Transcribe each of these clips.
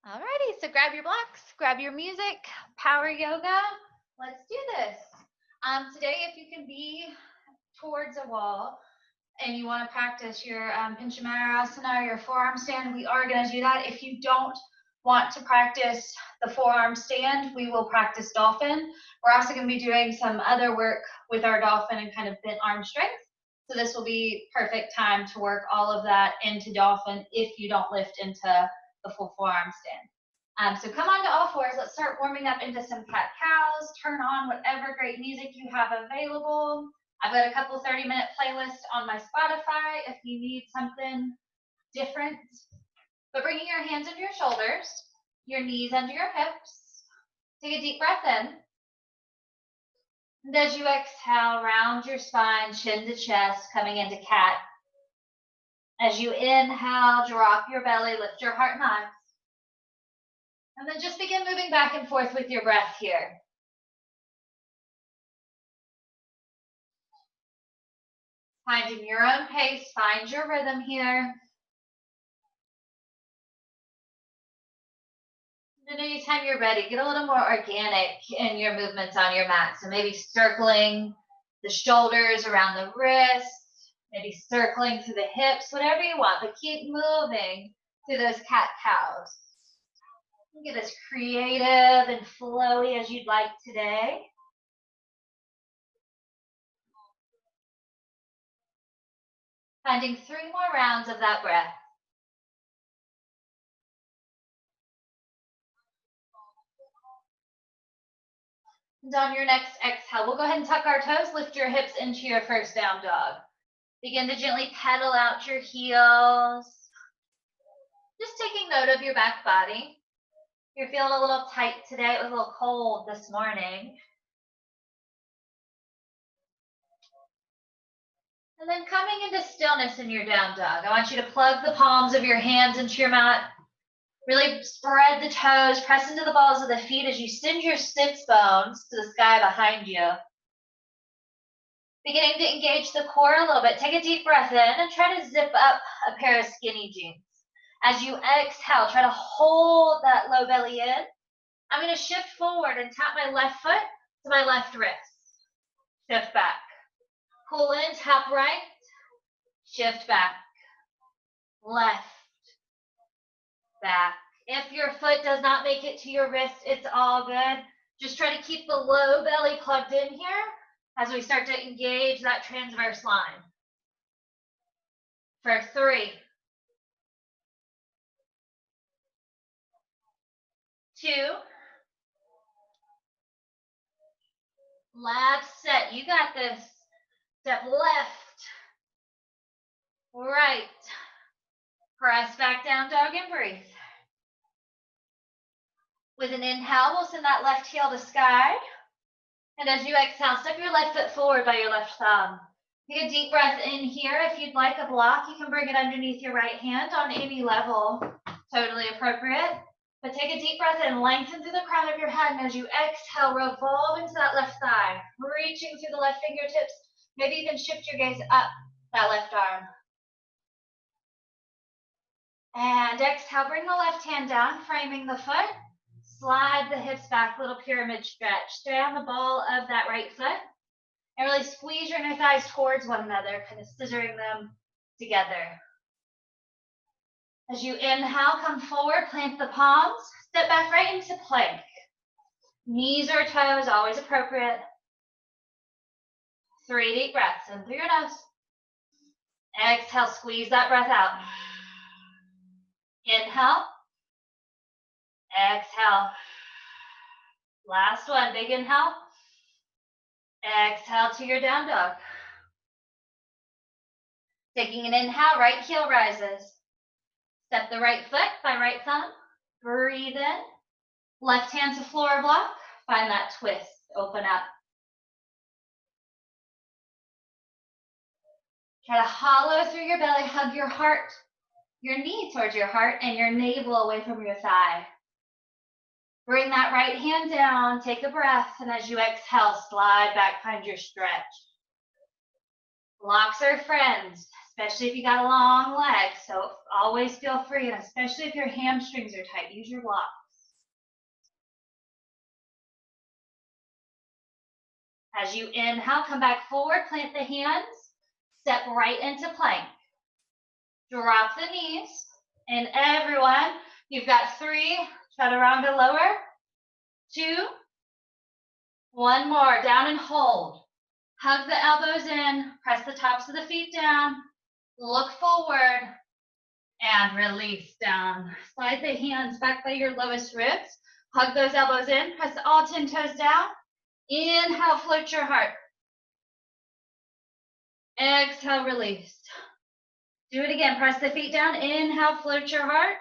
Alrighty, so grab your blocks, grab your music, power yoga. Let's do this. Today, if you can be towards a wall and you want to practice your Pinchamarasana or your forearm stand, we are going to do that. If you don't want to practice the forearm stand, we will practice dolphin. We're also going to be doing some other work with our dolphin and kind of bent arm strength. So this will be perfect time to work all of that into dolphin if you don't lift into the full forearm stand. So come on to all fours. Let's start warming up into some cat-cows. Turn on whatever great music you have available. I've got a couple 30-minute playlists on my Spotify if you need something different. But bringing your hands under your shoulders, your knees under your hips. Take a deep breath in. And as you exhale, round your spine, chin to chest, coming into cat. As you inhale, drop your belly, lift your heart and eyes. And then just begin moving back and forth with your breath here. Finding your own pace, find your rhythm here. And anytime you're ready, get a little more organic in your movements on your mat. So maybe circling the shoulders around the wrists, maybe circling through the hips, whatever you want, but keep moving through those cat-cows. Get as creative and flowy as you'd like today. Finding 3 more rounds of that breath. And on your next exhale, we'll go ahead and tuck our toes, lift your hips into your first down dog. Begin to gently pedal out your heels. Just taking note of your back body. You're feeling a little tight today. It was a little cold this morning. And then coming into stillness in your down dog. I want you to plug the palms of your hands into your mat. Really spread the toes, press into the balls of the feet as you send your sits bones to the sky behind you. Beginning to engage the core a little bit. Take a deep breath in and try to zip up a pair of skinny jeans. As you exhale, try to hold that low belly in. I'm going to shift forward and tap my left foot to my left wrist. Shift back. Pull in, tap right. Shift back. Left. Back. If your foot does not make it to your wrist, it's all good. Just try to keep the low belly plugged in here as we start to engage that transverse line. For 3, 2, last set. You got this. Step left, right. Press back down, dog, and breathe. With an inhale, we'll send that left heel to sky. And as you exhale, step your left foot forward by your left thumb. Take a deep breath in here. If you'd like a block, you can bring it underneath your right hand on any level. Totally appropriate. But take a deep breath in, lengthen through the crown of your head, and as you exhale, revolve into that left thigh, reaching through the left fingertips. Maybe even shift your gaze up that left arm. And exhale, bring the left hand down, framing the foot. Slide the hips back, little pyramid stretch. Stay on the ball of that right foot. And really squeeze your inner thighs towards one another, kind of scissoring them together. As you inhale, come forward, plant the palms. Step back right into plank. Knees or toes, always appropriate. 3 deep breaths in through your nose. Exhale, squeeze that breath out. Inhale. Exhale. Last one, big inhale. Exhale to your down dog. Taking an inhale, right heel rises. Step the right foot by right thumb. Breathe in. Left hand to floor block. Find that twist. Open up. Try to hollow through your belly. Hug your heart, your knee towards your heart, and your navel away from your thigh. Bring that right hand down. Take a breath. And as you exhale, slide back, find your stretch. Blocks are friends. especially if you got a long leg. So always feel free, and especially if your hamstrings are tight, use your blocks. As you inhale, come back forward, plant the hands, step right into plank. Drop the knees, and everyone, you've got 3, chaturanga lower, 2, 1 more, down and hold. Hug the elbows in, press the tops of the feet down, look forward, and release down. Slide the hands back by your lowest ribs, hug those elbows in, press all 10 toes down. Inhale, float your heart. Exhale, release. Do it again, press the feet down, inhale, float your heart.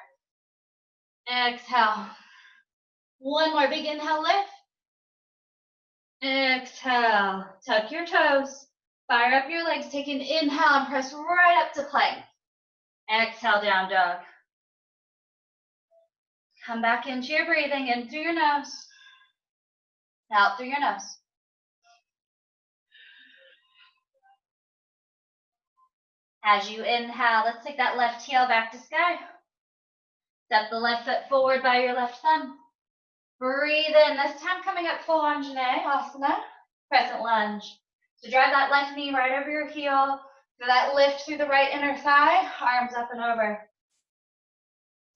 Exhale. 1 more, big inhale, lift. Exhale, tuck your toes, fire up your legs, take an inhale and press right up to plank. Exhale, down dog. Come back into your breathing, in through your nose, out through your nose. As you inhale, let's take that left heel back to sky. Step the left foot forward by your left thumb. Breathe in, this time coming up full Anjane, asana, crescent lunge. So drive that left knee right over your heel, feel that lift through the right inner thigh, arms up and over.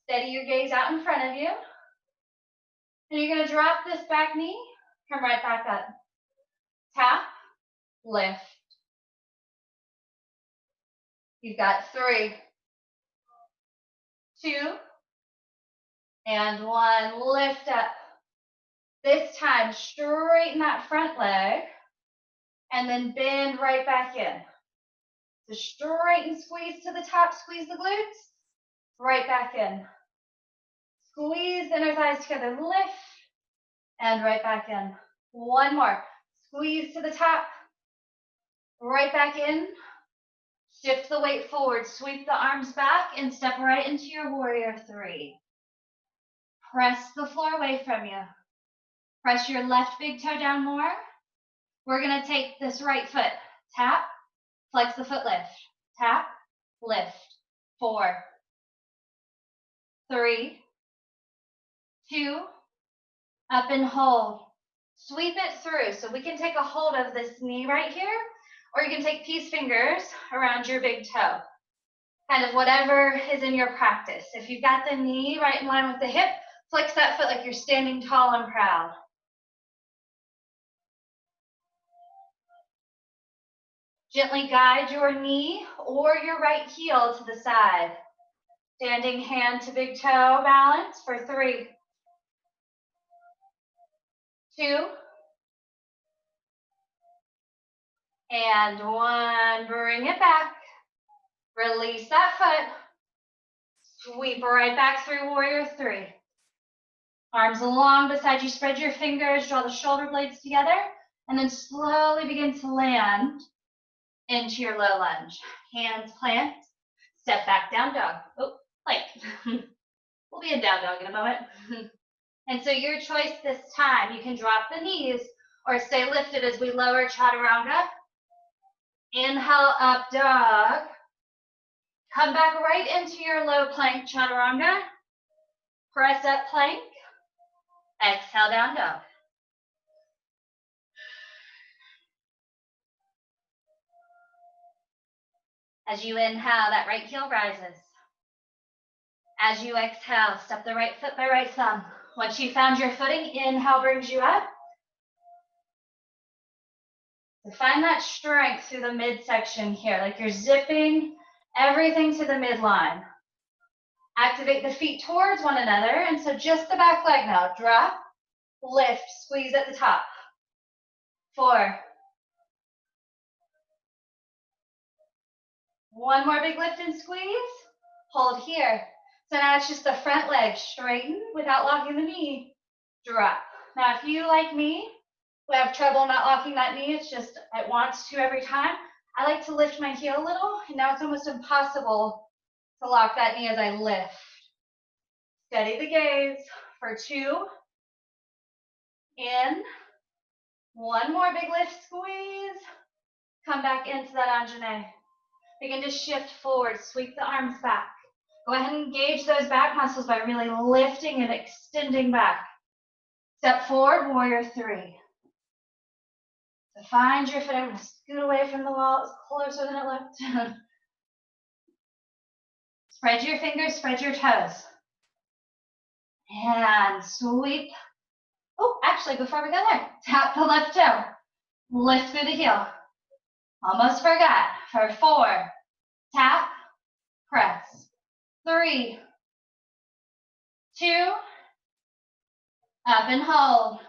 Steady your gaze out in front of you. And you're gonna drop this back knee, come right back up. Tap, lift. You've got 3, 2, and 1. Lift up. This time, straighten that front leg, and then bend right back in. So straighten, squeeze to the top, squeeze the glutes, right back in. Squeeze the inner thighs together, lift, and right back in. 1 more. Squeeze to the top, right back in. Shift the weight forward, sweep the arms back, and step right into your warrior 3. Press the floor away from you. Press your left big toe down more. We're gonna take this right foot, tap, flex the foot, lift, tap, lift. 4, 3, 2, up and hold. Sweep it through. So we can take a hold of this knee right here, or you can take peace fingers around your big toe. Kind of whatever is in your practice. If you've got the knee right in line with the hip, flex that foot like you're standing tall and proud. Gently guide your knee or your right heel to the side. Standing hand to big toe balance for 3, 2, and 1. Bring it back. Release that foot. Sweep right back through warrior 3. Arms along beside you, spread your fingers, draw the shoulder blades together, and then slowly begin to land into your low lunge. Hands plant, step back, down dog. Oh, plank. We'll be in down dog in a moment. And so your choice this time, you can drop the knees or stay lifted as we lower chaturanga. Inhale, up dog. Come back right into your low plank chaturanga. Press up plank. Exhale, down dog. As you inhale, that right heel rises. As you exhale, step the right foot by right thumb. Once you found your footing, inhale brings you up. So find that strength through the midsection here, like you're zipping everything to the midline. Activate the feet towards one another, and so just the back leg now. Drop, lift, squeeze at the top. 4. 1 more big lift and squeeze. Hold here. So now it's just the front leg, straighten without locking the knee. Drop. Now if you, like me, who have trouble not locking that knee, it's just it wants to every time, I like to lift my heel a little, and now it's almost impossible to lock that knee as I lift. Steady the gaze for 2. In. 1 more big lift, squeeze. Come back into that Anjane. Begin to shift forward, sweep the arms back. Go ahead and engage those back muscles by really lifting and extending back. Step forward, warrior three. So find your foot. I'm going to scoot away from the wall. It's closer than it looked. Spread your fingers, spread your toes. And sweep. Oh, actually, before we go there, tap the left toe. Lift through the heel. Almost forgot. For 4, tap, press. 3, 2, up and hold.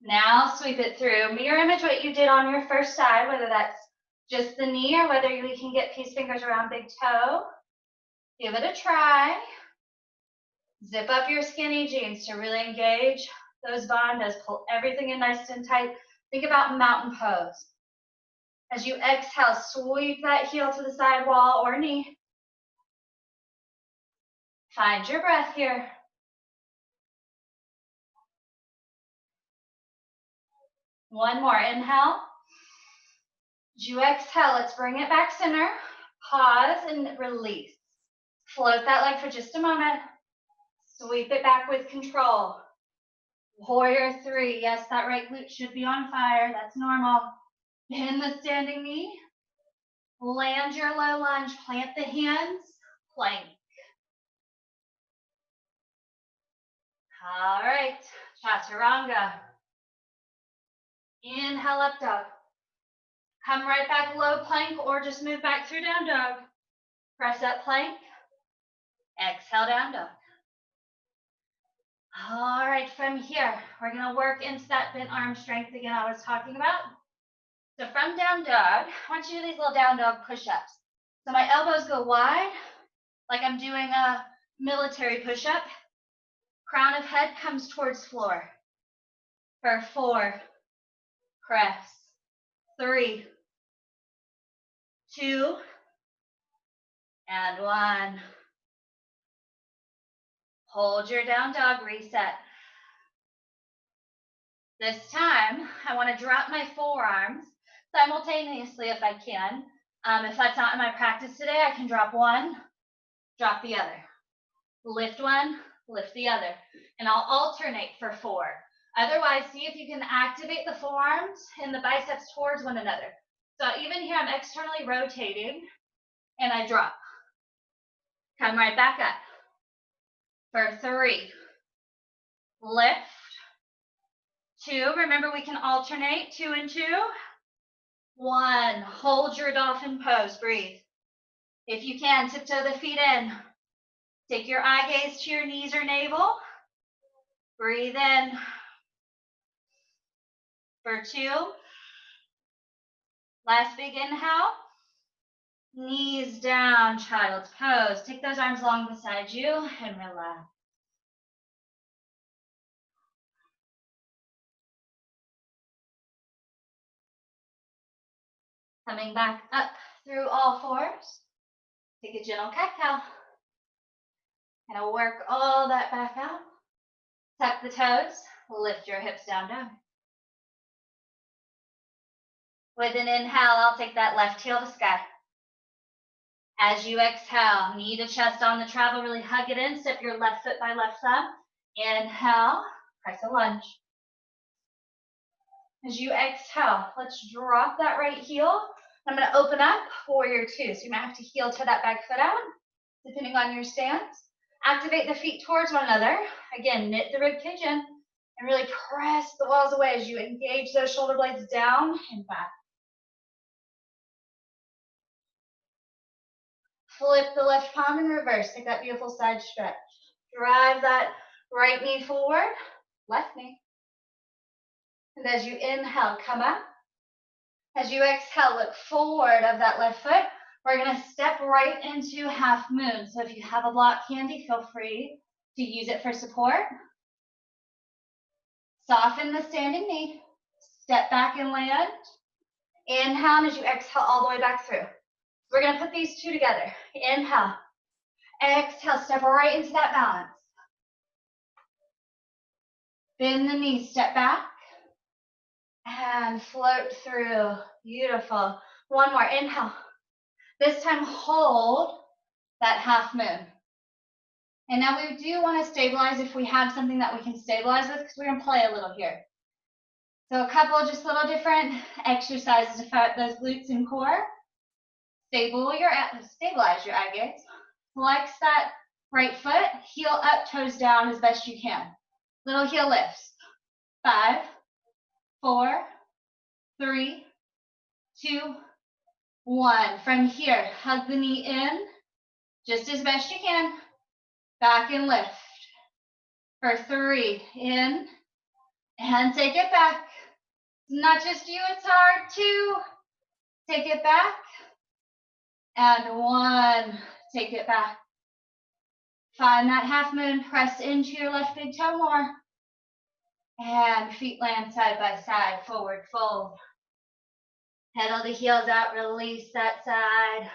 Now sweep it through. Mirror image what you did on your first side, whether that's just the knee or whether you can get peace fingers around big toe. Give it a try. Zip up your skinny jeans to really engage those bandhas. Pull everything in nice and tight. Think about mountain pose. As you exhale, sweep that heel to the side wall or knee. Find your breath here. One more. Inhale. As you exhale, let's bring it back center. Pause and release. Float that leg for just a moment. Sweep it back with control. Warrior three. Yes, that right glute should be on fire. That's normal. Bend the standing knee. Land your low lunge. Plant the hands. Plank. All right. Chaturanga. Inhale, up dog. Come right back, low plank, or just move back through down dog. Press up plank. Exhale, down dog. All right, from here, we're going to work into that bent arm strength again I was talking about. So from down dog, I want you to do these little down dog push-ups. So my elbows go wide, like I'm doing a military push-up. Crown of head comes towards floor. For 4, press. 3, 2, and 1. Hold your down dog, reset. This time, I want to drop my forearms simultaneously if I can. If that's not in my practice today, I can drop one, drop the other. Lift one, lift the other. And I'll alternate for 4. Otherwise, see if you can activate the forearms and the biceps towards one another. So even here, I'm externally rotating, and I drop. Come right back up. For 3, lift. 2, remember we can alternate 2 and 2. 1, hold your dolphin pose, breathe. If you can, tiptoe the feet in. Take your eye gaze to your knees or navel. Breathe in. For 2. Last big inhale. Knees down, child's pose. Take those arms long beside you and relax. Coming back up through all 4s. Take a gentle cat-cow. And I'll work all that back out. Tuck the toes. Lift your hips down, down. With an inhale, I'll take that left heel to sky. As you exhale, knee to chest on the travel, really hug it in. Step your left foot by left thumb. Inhale, press a lunge. As you exhale, let's drop that right heel. I'm going to open up, warrior 2. So you might have to heel to that back foot out, depending on your stance. Activate the feet towards one another. Again, knit the rib cage in and really press the walls away as you engage those shoulder blades down and back. Flip the left palm in reverse. Take that beautiful side stretch. Drive that right knee forward, left knee. And as you inhale, come up. As you exhale, look forward of that left foot. We're going to step right into half moon. So if you have a block handy, feel free to use it for support. Soften the standing knee. Step back and land. Inhale, and as you exhale, all the way back through. We're going to put these 2 together. Inhale. Exhale, step right into that balance. Bend the knees, step back. And float through. Beautiful. One more. Inhale. This time, hold that half moon. And now we do want to stabilize if we have something that we can stabilize with, because we're going to play a little here. So a couple just little different exercises to fire up those glutes and core. Stabilize your eye gaze. Flex that right foot, heel up, toes down as best you can. Little heel lifts. 5, 4, 3, 2, 1. From here, hug the knee in, just as best you can. Back and lift. For 3, in, and take it back. It's not just you, it's hard. 2, take it back. And 1, take it back. Find that half moon, press into your left big toe more. And feet land side by side, forward fold. Pedal the heels out, release that side.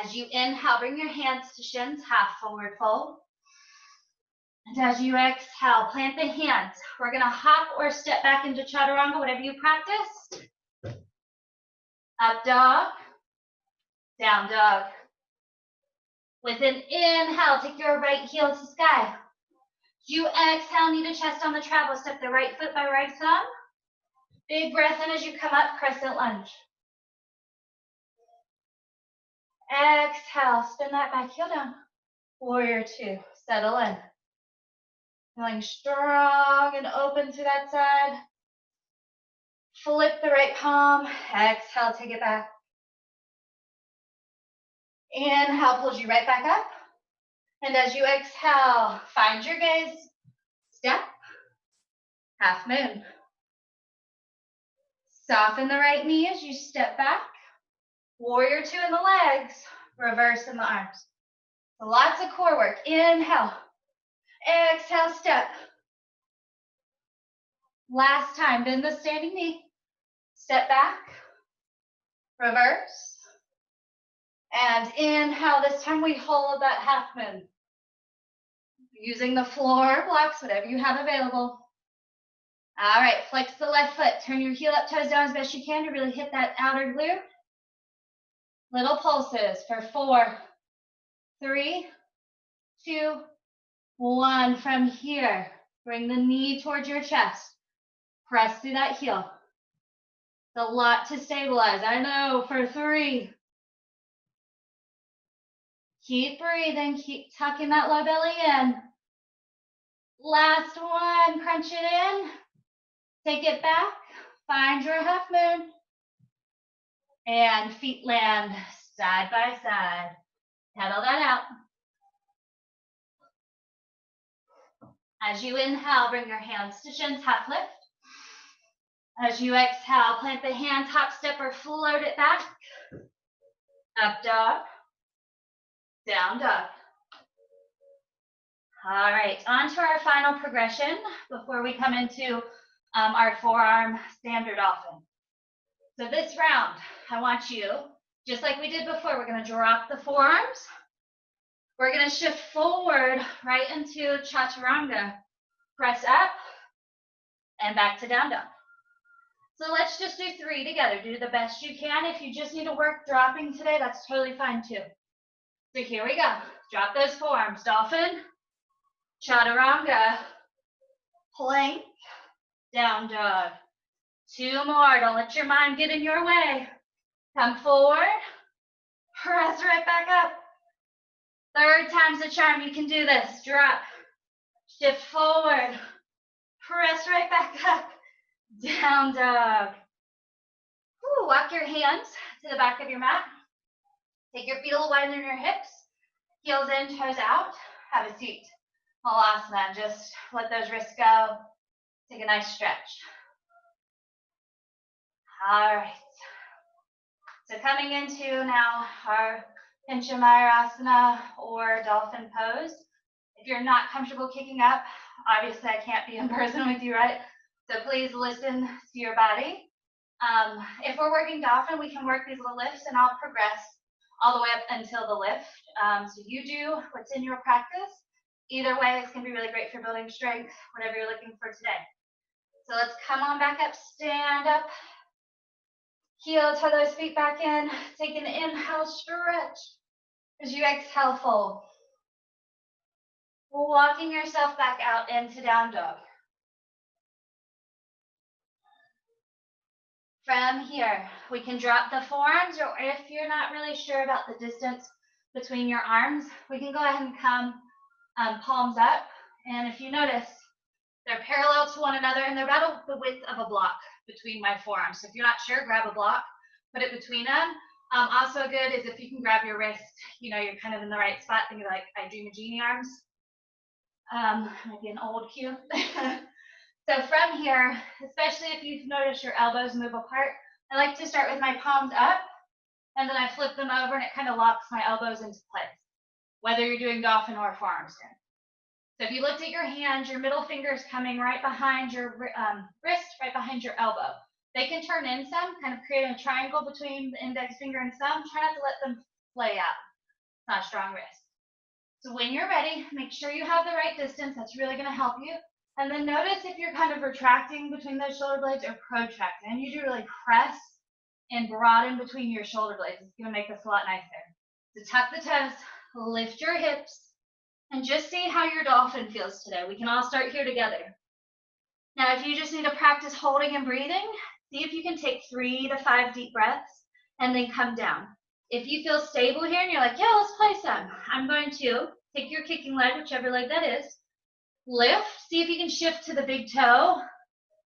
As you inhale, bring your hands to shins, half forward fold. And as you exhale, plant the hands. We're gonna hop or step back into chaturanga, whatever you practice. Up dog, down dog. With an inhale, take your right heel to sky. You exhale, knee to chest on the travel. Step the right foot by right thumb. Big breath in as you come up, crescent lunge. Exhale, spin that back heel down. Warrior 2, settle in. Feeling strong and open to that side. Flip the right palm. Exhale, take it back. Inhale, pulls you right back up. And as you exhale, find your gaze. Step, half moon. Soften the right knee as you step back. Warrior 2 in the legs, reverse in the arms. So lots of core work. Inhale, exhale, step. Last time, bend the standing knee. Step back, reverse. And inhale, this time we hold that half moon. Using the floor blocks, whatever you have available. All right, flex the left foot. Turn your heel up, toes down as best you can to really hit that outer glute. Little pulses for 4, 3, 2, 1. From here, bring the knee towards your chest. Press through that heel. It's a lot to stabilize. I know. For 3. Keep breathing. Keep tucking that low belly in. Last one. Crunch it in. Take it back. Find your half moon. And feet land side by side. Pedal that out. As you inhale, bring your hands to shins, half lift. As you exhale, plant the hands, hop, step, or float it back. Up dog, down dog. All right, on to our final progression before we come into our forearm standard dolphin. So this round, I want you, just like we did before, we're gonna drop the forearms. We're gonna shift forward right into chaturanga. Press up and back to down dog. So let's just do 3 together. Do the best you can. If you just need to work dropping today, that's totally fine too. So here we go. Drop those forearms. Dolphin, chaturanga, plank, down dog. 2 more. Don't let your mind get in your way. Come forward. Press right back up. 3rd time's the charm. You can do this. Drop. Shift forward. Press right back up. Down dog. Woo, walk your hands to the back of your mat. Take your feet a little wider than your hips. Heels in, toes out. Have a seat. Malasana. Just let those wrists go. Take a nice stretch. All right. So coming into now our Pinchamayurasana or dolphin pose. If you're not comfortable kicking up, obviously I can't be in person with you, right? So please listen to your body. If we're working dolphin, we can work these little lifts and I'll progress all the way up until the lift. So you do what's in your practice. Either way, it's gonna be really great for building strength, whatever you're looking for today. So let's come on back up, stand up. Heel, toe those feet back in. Take an inhale, stretch. As you exhale, fold. Walking yourself back out into down dog. From here, we can drop the forearms, or if you're not really sure about the distance between your arms, we can go ahead and come palms up. And if you notice, they're parallel to one another and they're about the width of a block between my forearms. So if you're not sure, grab a block, put it between them. Also good is if you can grab your wrist, you're kind of in the right spot. Think of like I Dream a Genie arms. Might be an old cue. So from here, especially if you've noticed your elbows move apart, I like to start with my palms up and then I flip them over and it kind of locks my elbows into place, whether you're doing dolphin or forearm stand. So if you looked at your hand, your middle finger is coming right behind your wrist, right behind your elbow. They can turn in some, kind of create a triangle between the index finger and thumb. Try not to let them flay out. It's not a strong wrist. So when you're ready, make sure you have the right distance. That's really going to help you. And then notice if you're kind of retracting between those shoulder blades or protracting. I need you to really press and broaden between your shoulder blades. It's going to make this a lot nicer. So tuck the toes, lift your hips, and just see how your dolphin feels today. We can all start here together. Now, if you just need to practice holding and breathing, see if you can take 3 to 5 deep breaths and then come down. If you feel stable here and you're like, yeah, let's play some, I'm going to take your kicking leg, whichever leg that is, lift, see if you can shift to the big toe,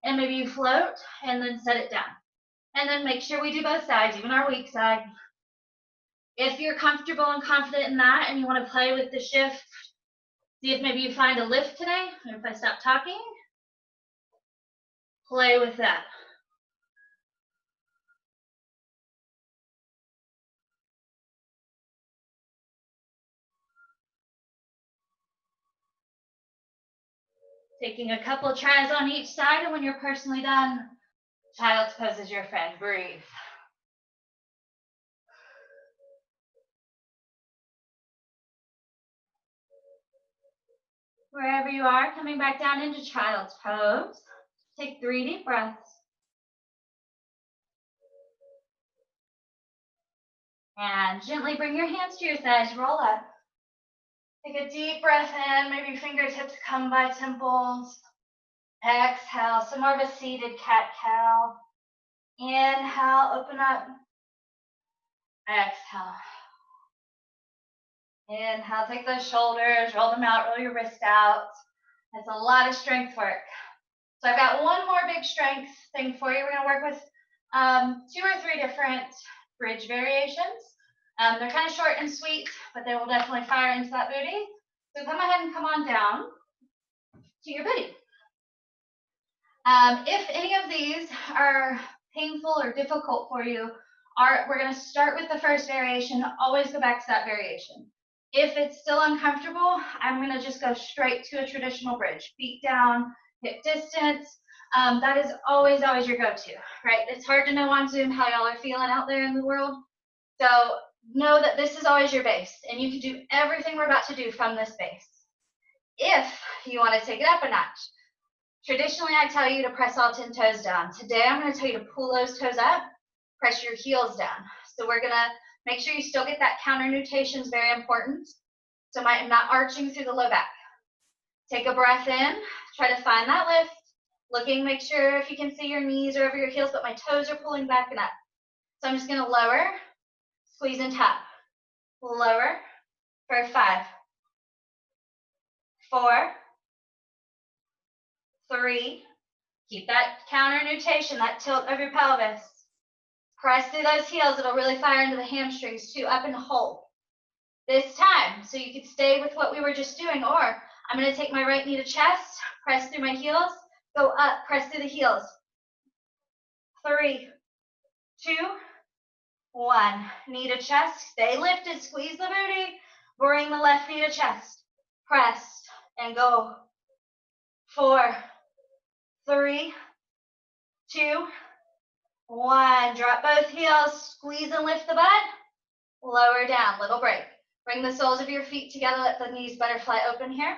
and maybe you float, and then set it down. And then make sure we do both sides, even our weak side. If you're comfortable and confident in that and you want to play with the shift, see if maybe you find a lift today, or if I stop talking, play with that. Taking a couple tries on each side, and when you're personally done, child's pose is your friend. Breathe. Wherever you are, coming back down into child's pose. Take 3 deep breaths. And gently bring your hands to your sides, roll up. Take a deep breath in, maybe fingertips come by temples. Exhale, some more of a seated cat-cow. Inhale, open up. Exhale. Inhale, take those shoulders, roll them out, roll your wrist out. That's a lot of strength work. So I've got one more big strength thing for you. We're going to work with 2 or 3 different bridge variations. They're kind of short and sweet, but they will definitely fire into that booty. So come ahead and come on down to your booty. If any of these are painful or difficult for you, we're going to start with the first variation. Always go back to that variation. If it's still uncomfortable, I'm going to just go straight to a traditional bridge. Feet down, hip distance. That is always your go-to, right? It's hard to know on Zoom how y'all are feeling out there in the world. So know that this is always your base, and you can do everything we're about to do from this base. If you want to take it up a notch, traditionally I tell you to press all 10 toes down. Today I'm going to tell you to pull those toes up, press your heels down. So we're going to make sure you still get that counter nutation, is very important. So I'm not arching through the low back. Take a breath in, try to find that lift. Looking, make sure if you can see your knees are over your heels, but my toes are pulling back and up. So I'm just going to lower, squeeze and tap. Lower for 5, 4, 3. Keep that counter nutation, that tilt of your pelvis. Press through those heels. It'll really fire into the hamstrings too. Up and hold. This time, so you could stay with what we were just doing, or I'm going to take my right knee to chest, press through my heels, go up, press through the heels. 3, 2, 1. Knee to chest, stay lifted, squeeze the booty. Bring the left knee to chest. Press and go. 4, 3, 2, 1. Drop both heels, squeeze and lift the butt. Lower down, little break. Bring the soles of your feet together, let the knees butterfly open here.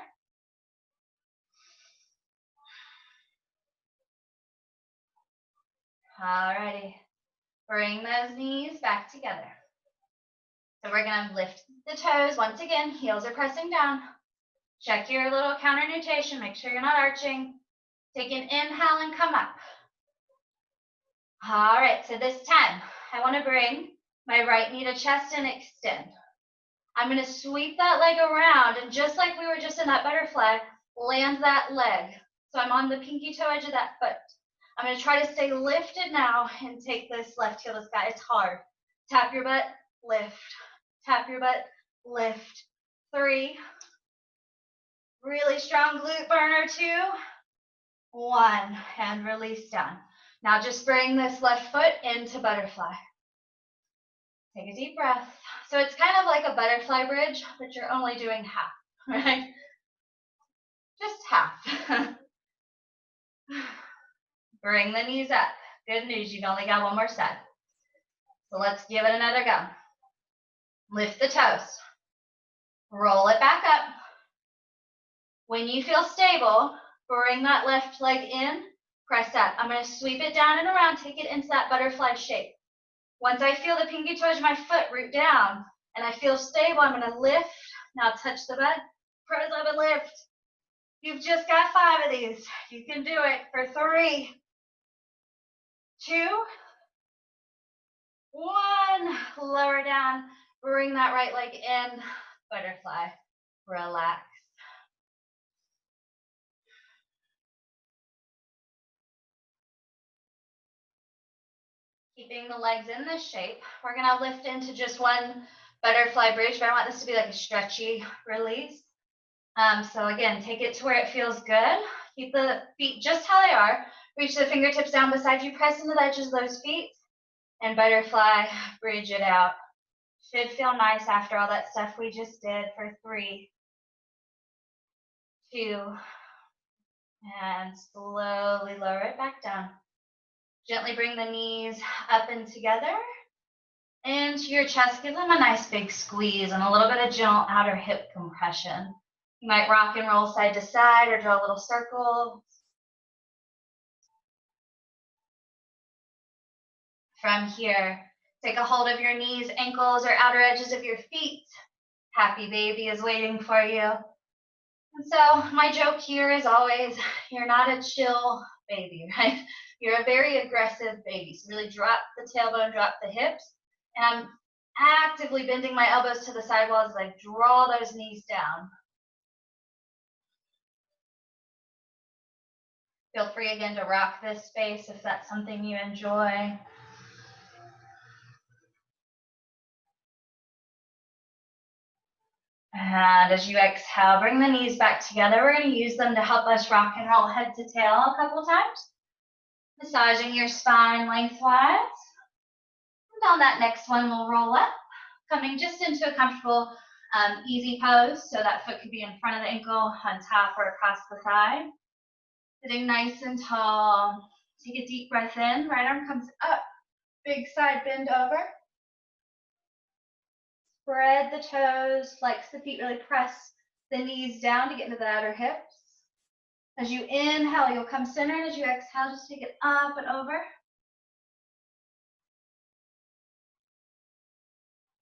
Alrighty. Bring those knees back together. So we're going to lift the toes. Once again, heels are pressing down. Check your little counter nutation. Make sure you're not arching. Take an inhale and come up. All right, so this time, I want to bring my right knee to chest and extend. I'm going to sweep that leg around, and just like we were just in that butterfly, land that leg. So I'm on the pinky toe edge of that foot. I'm going to try to stay lifted now and take this left heel to sky. It's hard. Tap your butt, lift. Tap your butt, lift. 3. Really strong glute burner. 2. 1. And release down. Now just bring this left foot into butterfly. Take a deep breath. So it's kind of like a butterfly bridge, but you're only doing half, right? Just half. Bring the knees up. Good news, you've only got one more set. So let's give it another go. Lift the toes. Roll it back up. When you feel stable, bring that left leg in, press up. I'm going to sweep it down and around, take it into that butterfly shape. Once I feel the pinky toe edge of my foot root down and I feel stable, I'm going to lift. Now touch the butt, press up and lift. You've just got 5 of these. You can do it for 3, 2, 1. Lower down. Bring that right leg in. Butterfly. Relax. Keeping the legs in this shape, we're going to lift into just one butterfly bridge, but I want this to be like a stretchy release. So again, take it to where it feels good. Keep the feet just how they are. Reach the fingertips down beside you. Press into the edges of those feet. And butterfly, bridge it out. Should feel nice after all that stuff we just did for 3, 2, and slowly lower it back down. Gently bring the knees up and together. Into your chest, give them a nice big squeeze and a little bit of gentle outer hip compression. You might rock and roll side to side or draw a little circle. From here, take a hold of your knees, ankles, or outer edges of your feet. Happy baby is waiting for you. And so my joke here is always, you're not a chill baby, right? You're a very aggressive baby. So really drop the tailbone, drop the hips. And I'm actively bending my elbows to the sidewalls as I draw those knees down. Feel free again to rock this space if that's something you enjoy. And as you exhale, bring the knees back together. We're going to use them to help us rock and roll head to tail a couple times. Massaging your spine lengthwise. And on that next one, we'll roll up, coming just into a comfortable, easy pose. So that foot could be in front of the ankle, on top, or across the thigh. Sitting nice and tall. Take a deep breath in. Right arm comes up. Big side bend over. Spread the toes, flex the feet, really press the knees down to get into the outer hips. As you inhale, you'll come center, and as you exhale, just take it up and over.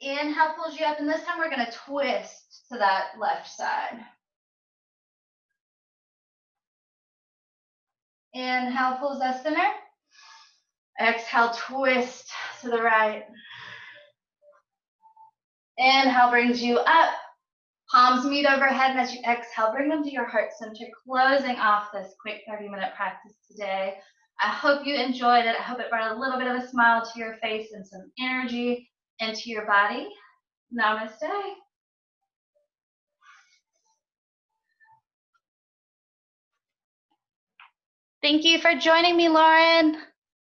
Inhale pulls you up, and this time we're going to twist to that left side. Inhale pulls us center. Exhale, twist to the right. Inhale brings you up. Palms meet overhead, and as you exhale, bring them to your heart center, closing off this quick 30-minute practice today. I hope you enjoyed it. I hope it brought a little bit of a smile to your face and some energy into your body. Namaste. Thank you for joining me, Lauren.